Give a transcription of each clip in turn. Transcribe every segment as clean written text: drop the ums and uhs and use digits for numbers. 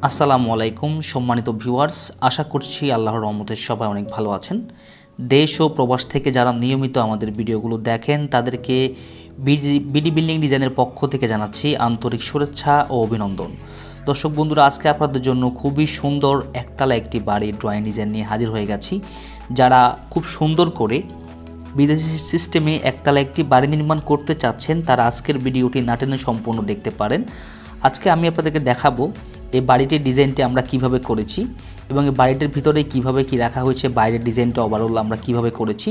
আসসালামু আলাইকুম সম্মানিত ভিউয়ার্স, আশা করছি আল্লাহর রহমতে সবাই অনেক ভালো আছেন। দেশ ও প্রবাস থেকে যারা নিয়মিত আমাদের ভিডিওগুলো দেখেন তাদেরকে বিডি বিল্ডিং ডিজাইনের পক্ষ থেকে জানাচ্ছি আন্তরিক শুভেচ্ছা ও অভিনন্দন। দর্শক বন্ধুরা, আজকে আপনাদের জন্য খুবই সুন্দর একতলা একটি বাড়ির ড্রয়িং ডিজাইন নিয়ে হাজির হয়ে গেছি। যারা খুব সুন্দর করে বিদেশি সিস্টেমে একতলা একটি বাড়ি নির্মাণ করতে চাচ্ছেন তারা আজকের ভিডিওটি না টেনে সম্পূর্ণ দেখতে পারেন। আজকে আমি আপনাদেরকে দেখাবো এই বাড়িটির ডিজাইনটি আমরা কিভাবে করেছি এবং এই বাড়িটির ভিতরে কিভাবে কি রাখা হয়েছে, বাইরের ডিজাইনটা ওভারঅল আমরা কিভাবে করেছি,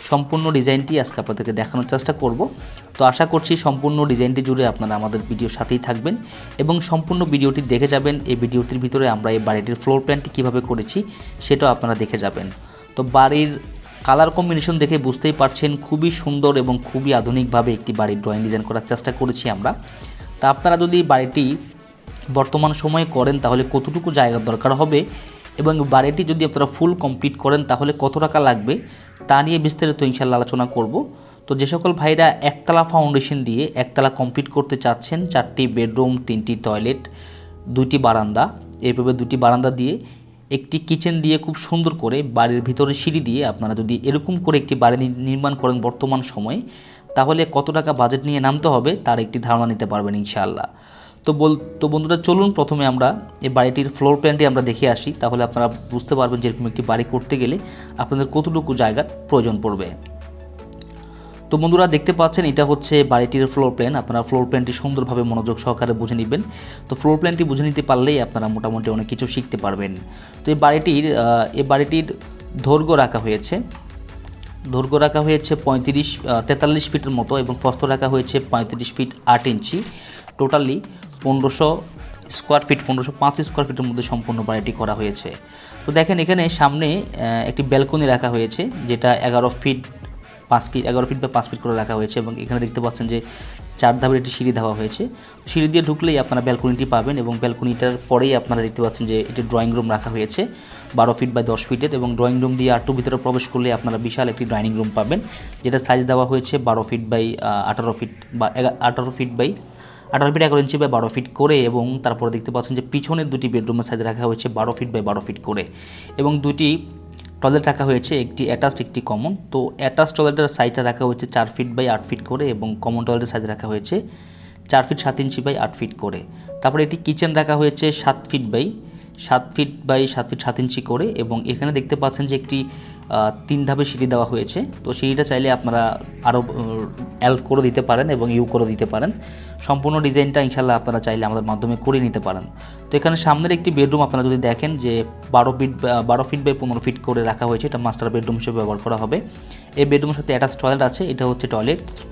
সম্পূর্ণ ডিজাইনটি আজকে আপনাদেরকে দেখানোর চেষ্টা করব। তো আশা করছি সম্পূর্ণ ডিজাইনটি জুড়ে আপনারা আমাদের ভিডিওর সাথেই থাকবেন এবং সম্পূর্ণ ভিডিওটি দেখে যাবেন। এই ভিডিওটির ভিতরে আমরা এই বাড়িটির ফ্লোর প্ল্যানটি কিভাবে করেছি সেটাও আপনারা দেখে যাবেন। তো বাড়ির কালার কম্বিনেশন দেখে বুঝতেই পারছেন খুবই সুন্দর এবং খুবই আধুনিকভাবে একটি বাড়ির ড্রয়িং ডিজাইন করার চেষ্টা করেছি আমরা। তা আপনারা যদি বাড়িটি বর্তমান সময়ে করেন তাহলে কতটুকু জায়গার দরকার হবে এবং বাড়িটি যদি আপনারা ফুল কমপ্লিট করেন তাহলে কত টাকা লাগবে তা নিয়ে বিস্তারিত ইনশাআল্লাহ আলোচনা করব। তো যে সকল ভাইরা একতলা ফাউন্ডেশন দিয়ে একতলা কমপ্লিট করতে চাচ্ছেন, 4টি বেডরুম, 3টি টয়লেট, 2টি বারান্দা, এইভাবে 2টি বারান্দা দিয়ে একটি কিচেন দিয়ে খুব সুন্দর করে বাড়ির ভিতরে সিঁড়ি দিয়ে আপনারা যদি এরকম করে একটি বাড়ি নির্মাণ করেন বর্তমান সময়ে, তাহলে কত টাকা বাজেট নিয়ে নামতে হবে তার একটি ধারণা নিতে পারবেন ইনশাআল্লাহ। তো বন্ধুরা, চলুন প্রথমে আমরা এই বাড়িটির ফ্লোর প্ল্যানটি আমরা দেখে আসি, তাহলে আপনারা বুঝতে পারবেন যে এরকম একটি বাড়ি করতে গেলে আপনাদের কতটুকু জায়গার প্রয়োজন পড়বে। তো বন্ধুরা, দেখতে পাচ্ছেন এটা হচ্ছে বাড়িটির ফ্লোর প্ল্যান। আপনারা ফ্লোর প্ল্যানটি সুন্দরভাবে মনোযোগ সহকারে বুঝে নেবেন। তো ফ্লোর প্ল্যানটি বুঝে নিতে পারলেই আপনারা মোটামুটি অনেক কিছু শিখতে পারবেন। তো এই বাড়িটির দৈর্ঘ্য রাখা হয়েছে 43 ফিটের মতো এবং প্রস্থ রাখা হয়েছে 35 ফিট 8 ইঞ্চি। টোটালি 1500 স্কোয়ার ফিট, 1505 স্কোয়ার ফিটের মধ্যে সম্পূর্ণ বাড়িটি করা হয়েছে। তো দেখেন এখানে সামনে একটি ব্যালকনি রাখা হয়েছে, যেটা 11 ফিট বা 5 ফিট করে রাখা হয়েছে এবং এখানে দেখতে পাচ্ছেন যে 4 ধাপের একটি সিঁড়ি দেওয়া হয়েছে। সিঁড়ি দিয়ে ঢুকলেই আপনারা ব্যালকনিটি পাবেন এবং ব্যালকনিটার পরেই আপনারা দেখতে পাচ্ছেন যে এটি ড্রয়িং রুম রাখা হয়েছে 12 ফিট বাই 10 ফিটের এবং ড্রয়িং রুম দিয়ে আরেকটু ভিতরে প্রবেশ করলে আপনারা বিশাল একটি ডাইনিং রুম পাবেন, যেটা সাইজ দেওয়া হয়েছে 12 ফিট বাই 18 ফিট বা 18 ফিট 11 ইঞ্চি বাই 12 ফিট করে। এবং তারপরে দেখতে পাচ্ছেন যে পিছনের 2টি বেডরুমের সাইজ রাখা হয়েছে 12 ফিট বাই 12 ফিট করে এবং 2টি টয়লেট রাখা হয়েছে, একটি অ্যাটাচড একটি কমন। তো অ্যাটাচড টয়লেটের সাইজটা রাখা হয়েছে 4 ফিট বাই 8 ফিট করে এবং কমন টয়লেটের সাইজ রাখা হয়েছে 4 ফিট 7 ইঞ্চি বাই 8 ফিট করে। তারপরে এটি কিচেন রাখা হয়েছে 7 ফিট বাই 7 ফিট 7 ইঞ্চি করে এবং এখানে দেখতে পাচ্ছেন যে একটি 3 ধাপের সিঁড়ি দেওয়া হয়েছে। তো সিঁড়িটা চাইলে আপনারা আরও এল করে দিতে পারেন এবং ইউ করে দিতে পারেন। সম্পূর্ণ ডিজাইনটা ইনশাল্লাহ আপনারা চাইলে আমাদের মাধ্যমে করে নিতে পারেন। তো এখানে সামনের একটি বেডরুম আপনারা যদি দেখেন যে 12 ফিট বাই 15 ফিট করে রাখা হয়েছে, এটা মাস্টার বেডরুম হিসেবে ব্যবহার করা হবে। এই বেডরুমের সাথে অ্যাটাচ টয়লেট আছে, এটা হচ্ছে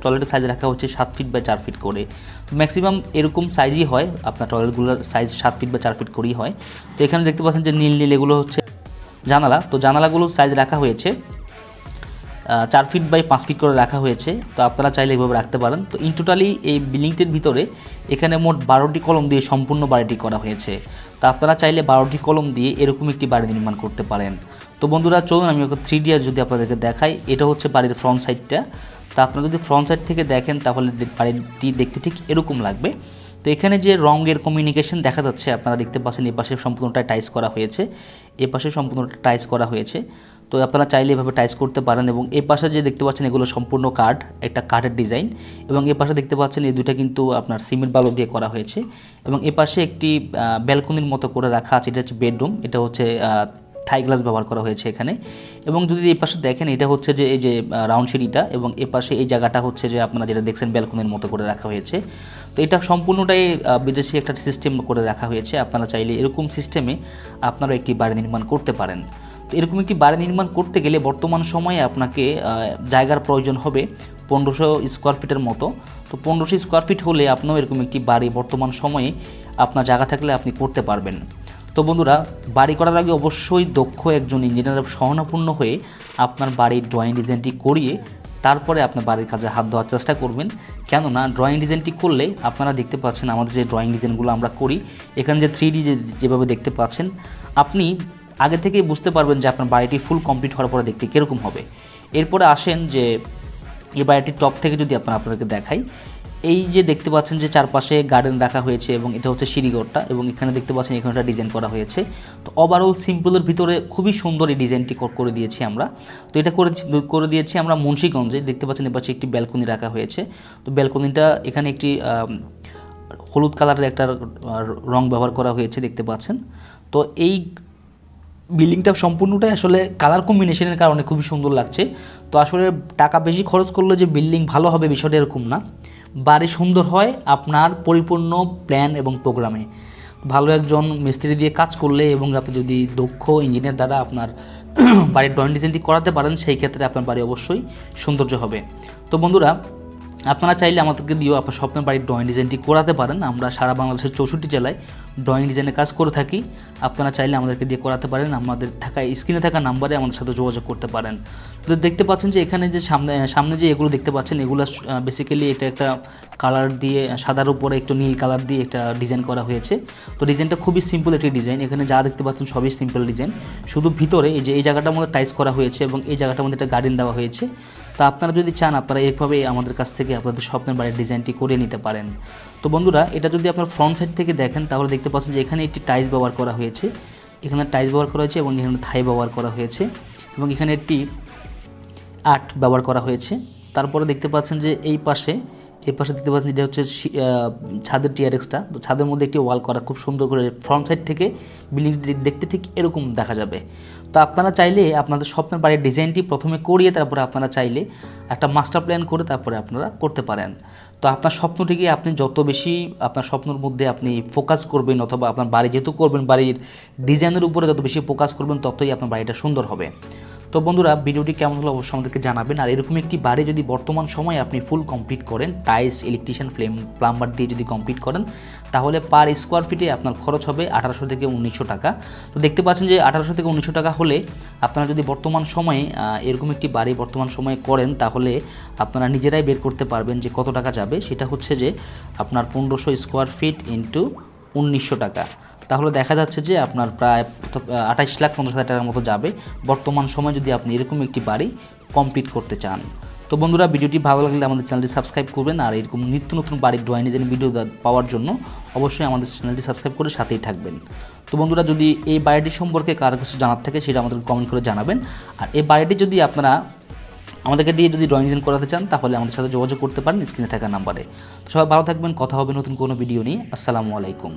টয়লেটের সাইজ রাখা হচ্ছে 7 ফিট বাই 4 ফিট করে। ম্যাক্সিমাম এরকম সাইজই হয়, আপনার টয়লেটগুলোর সাইজ 7 ফিট বা 4 ফিট করেই হয়। তো এখানে দেখতে পাচ্ছেন যে নীল এগুলো হচ্ছে জানালা। তো জানালাগুলোর সাইজ রাখা হয়েছে 4 ফিট বাই 5 ফিট করে রাখা হয়েছে। তো আপনারা চাইলে এইভাবে রাখতে পারেন। তো ইন টোটালি এই বিল্ডিংটির ভিতরে এখানে মোট 12টি কলম দিয়ে সম্পূর্ণ বাড়িটি করা হয়েছে। তো আপনারা চাইলে 12টি কলম দিয়ে এরকম একটি বাড়ি নির্মাণ করতে পারেন। তো বন্ধুরা, চলুন আমি ওকে 3D যদি আপনাদেরকে দেখাই। এটা হচ্ছে বাড়ির ফ্রন্ট সাইডটা। তো আপনারা যদি ফ্রন্ট সাইড থেকে দেখেন তাহলে বাড়িটি দেখতে ঠিক এরকম লাগবে। তো এখানে যে রঙের কমিউনিকেশন দেখা যাচ্ছে আপনারা দেখতে পাচ্ছেন, এই পাশে সম্পূর্ণটা টাইস করা হয়েছে, এই পাশে সম্পূর্ণটা টাইস করা হয়েছে। তো আপনারা চাইলে এভাবে টাইস করতে পারেন এবং এই পাশে যে দেখতে পাচ্ছেন এগুলো সম্পূর্ণ কাঠ, একটা কাঠের ডিজাইন এবং এই পাশে দেখতে পাচ্ছেন এই দুইটা কিন্তু আপনার সিমেন্ট বালু দিয়ে করা হয়েছে এবং এই পাশে একটি ব্যালকনির মতো করে রাখা আছে, এটা হচ্ছে বেডরুম, এটা হচ্ছে থাই গ্লাস ব্যবহার করা হয়েছে এখানে। এবং যদি এই পাশে দেখেন এটা হচ্ছে যে এই যে রাউন্ড সিঁড়িটা এবং এ পাশে এই জায়গাটা হচ্ছে যে আপনারা যেটা দেখছেন ব্যালকনির মতো করে রাখা হয়েছে। তো এটা সম্পূর্ণটাই বিদেশি একটা সিস্টেম করে রাখা হয়েছে। আপনারা চাইলে এরকম সিস্টেমে আপনারা একটি বাড়ি নির্মাণ করতে পারেন। তো এরকম একটি বাড়ি নির্মাণ করতে গেলে বর্তমান সময়ে আপনাকে জায়গার প্রয়োজন হবে 1500 স্কোয়ার ফিটের মতো। তো 1500 স্কোয়ার ফিট হলে আপনিও এরকম একটি বাড়ি বর্তমান সময়ে আপনার জায়গা থাকলে আপনি করতে পারবেন। তো বন্ধুরা, বাড়ি করার আগে অবশ্যই দক্ষ একজন ইঞ্জিনিয়ার শরণাপন্ন হয়ে আপনার বাড়ির ড্রয়িং ডিজাইনটি করিয়ে তারপরে আপনার বাড়ির কাজে হাত দেওয়ার চেষ্টা করবেন। কেননা ড্রয়িং ডিজাইনটি করলে আপনারা দেখতে পাচ্ছেন আমাদের যে ড্রয়িং ডিজাইনগুলো আমরা করি, এখানে যে 3D যেভাবে দেখতে পাচ্ছেন আপনি আগে থেকেই বুঝতে পারবেন যে আপনার বাড়িটি ফুল কমপ্লিট হওয়ার পরে দেখতে কীরকম হবে। এরপরে আসেন যে এই বাড়িটির টপ থেকে যদি আপনাদেরকে দেখাই, এই যে দেখতে পাচ্ছেন যে চারপাশে গার্ডেন রাখা হয়েছে এবং এটা হচ্ছে সিঁড়িঘরটা, এবং এখানে দেখতে পাচ্ছেন এখানে একটা ডিজাইন করা হয়েছে। তো ওভারঅল সিম্পলের ভিতরে খুবই সুন্দর এই ডিজাইনটি করে দিয়েছি আমরা। তো এটা করে দিয়েছি আমরা মুন্সিগঞ্জে। দেখতে পাচ্ছেন এর পাশে একটি ব্যালকনি রাখা হয়েছে। তো ব্যালকনিটা এখানে একটি হলুদ কালারের একটা রং ব্যবহার করা হয়েছে দেখতে পাচ্ছেন। তো এই বিল্ডিংটা সম্পূর্ণটাই আসলে কালার কম্বিনেশনের কারণে খুবই সুন্দর লাগছে। তো আসলে টাকা বেশি খরচ করলে যে বিল্ডিং ভালো হবে বিষয়টা এরকম না। বাড়ি সুন্দর হয় আপনার পরিপূর্ণ প্ল্যান এবং প্রোগ্রামে। ভালো একজন মিস্ত্রি দিয়ে কাজ করলে এবং আপনি যদি দক্ষ ইঞ্জিনিয়ার দ্বারা আপনার বাড়ির ড্রয়িং ডিজাইনটি করাতে পারেন, সেই ক্ষেত্রে আপনার বাড়ি অবশ্যই সৌন্দর্য হবে। তো বন্ধুরা, আপনারা চাইলে আমাদেরকে দিয়েও আপনার স্বপ্নের বাড়ির ড্রয়িং ডিজাইনটি করাতে পারেন। আমরা সারা বাংলাদেশের 64 জেলায় ড্রয়িং ডিজাইনের কাজ করে থাকি। আপনারা চাইলে আমাদেরকে দিয়ে করাতে পারেন। আমাদের স্ক্রিনে থাকা নাম্বারে আমাদের সাথে যোগাযোগ করতে পারেন। তো দেখতে পাচ্ছেন যে এখানে যে সামনে যে এগুলো দেখতে পাচ্ছেন, এগুলো বেসিক্যালি এটা একটা কালার দিয়ে, সাদার উপরে একটু নীল কালার দিয়ে একটা ডিজাইন করা হয়েছে। তো ডিজাইনটা খুবই সিম্পল একটি ডিজাইন। এখানে যা দেখতে পাচ্ছেন সবই সিম্পল ডিজাইন। শুধু ভিতরে এই জায়গাটার মধ্যে টাইলস করা হয়েছে এবং এই জায়গাটার মধ্যে একটা গার্ডেন দেওয়া হয়েছে। তো আপনারা যদি চান আপনারা এইভাবে আমাদের কাছ থেকে আপনাদের স্বপ্নের বাড়ির ডিজাইনটি করে নিতে পারেন। তো বন্ধুরা, এটা যদি আপনার ফ্রন্ট সাইড থেকে দেখেন তাহলে দেখতে পাচ্ছেন যে এখানে একটি টাইলস ব্যবহার করা হয়েছে, এখানে টাইলস ব্যবহার করা হয়েছে এবং এখানে থাই ব্যবহার করা হয়েছে এবং এখানে একটি আর্ট ব্যবহার করা হয়েছে। তারপরে দেখতে পাচ্ছেন যে এই পাশে দেখতে পাচ্ছেন এটা হচ্ছে ছাদের টিআরএক্সটা। তো ছাদের মধ্যে একটি ওয়াল করা, খুব সুন্দর করে ফ্রন্ট সাইড থেকে বিল্ডিংটি দেখতে ঠিক এরকম দেখা যাবে। তো আপনারা চাইলে আপনাদের স্বপ্নের বাড়ির ডিজাইনটি প্রথমে করিয়ে তারপরে আপনারা চাইলে একটা মাস্টার প্ল্যান করে তারপরে আপনারা করতে পারেন। তো আপনার স্বপ্নটিকে আপনি যত বেশি আপনার স্বপ্নের মধ্যে আপনি ফোকাস করবেন, অথবা আপনার বাড়ি যেহেতু করবেন বাড়ির ডিজাইনের উপরে যত বেশি ফোকাস করবেন ততই আপনার বাড়িটা সুন্দর হবে। তো বন্ধুরা, ভিডিওটি কেমন হলো অবশ্যই আমাদেরকে জানাবেন। আর এরকম একটি বাড়ি যদি বর্তমান সময়ে আপনি ফুল কমপ্লিট করেন, টাইলস, ইলেকট্রিশিয়ান, প্লাম্বার দিয়ে যদি কমপ্লিট করেন, তাহলে পার স্কোয়ার ফিটে আপনার খরচ হবে 1800 থেকে 1900 টাকা। তো দেখতে পাচ্ছেন যে 1800 থেকে 1900 টাকা হলে আপনারা যদি বর্তমান সময়ে এরকম একটি বাড়ি বর্তমান সময়ে করেন, তাহলে আপনারা নিজেরাই বের করতে পারবেন যে কত টাকা যাবে। সেটা হচ্ছে যে আপনার 1500 স্কোয়ার ফিট ইন্টু 1900 টাকা। তাহলে দেখা যাচ্ছে যে আপনার প্রায় 28,50,000 টাকার মতো যাবে বর্তমান সময় যদি আপনি এরকম একটি বাড়ি কমপ্লিট করতে চান। তো বন্ধুরা, ভিডিওটি ভালো লাগলে আমাদের চ্যানেলটি সাবস্ক্রাইব করবেন। আর এরকম নিত্য নতুন বাড়ির ড্রয়িং ডিজাইন ভিডিও পাওয়ার জন্য অবশ্যই আমাদের চ্যানেলটি সাবস্ক্রাইব করে সাথেই থাকবেন। তো বন্ধুরা, যদি এই বাড়িটি সম্পর্কে কারো কিছু জানার থাকে সেটা আমাদের কমেন্ট করে জানাবেন। আর এই বাড়িটি যদি আপনারা আমাদেরকে দিয়ে যদি ড্রয়িং ডিজাইন করাতে চান তাহলে আমাদের সাথে যোগাযোগ করতে পারেন স্ক্রিনে থাকা নাম্বারে। তো সবাই ভালো থাকবেন, কথা হবে নতুন কোনো ভিডিও নিয়ে। আসসালামু আলাইকুম।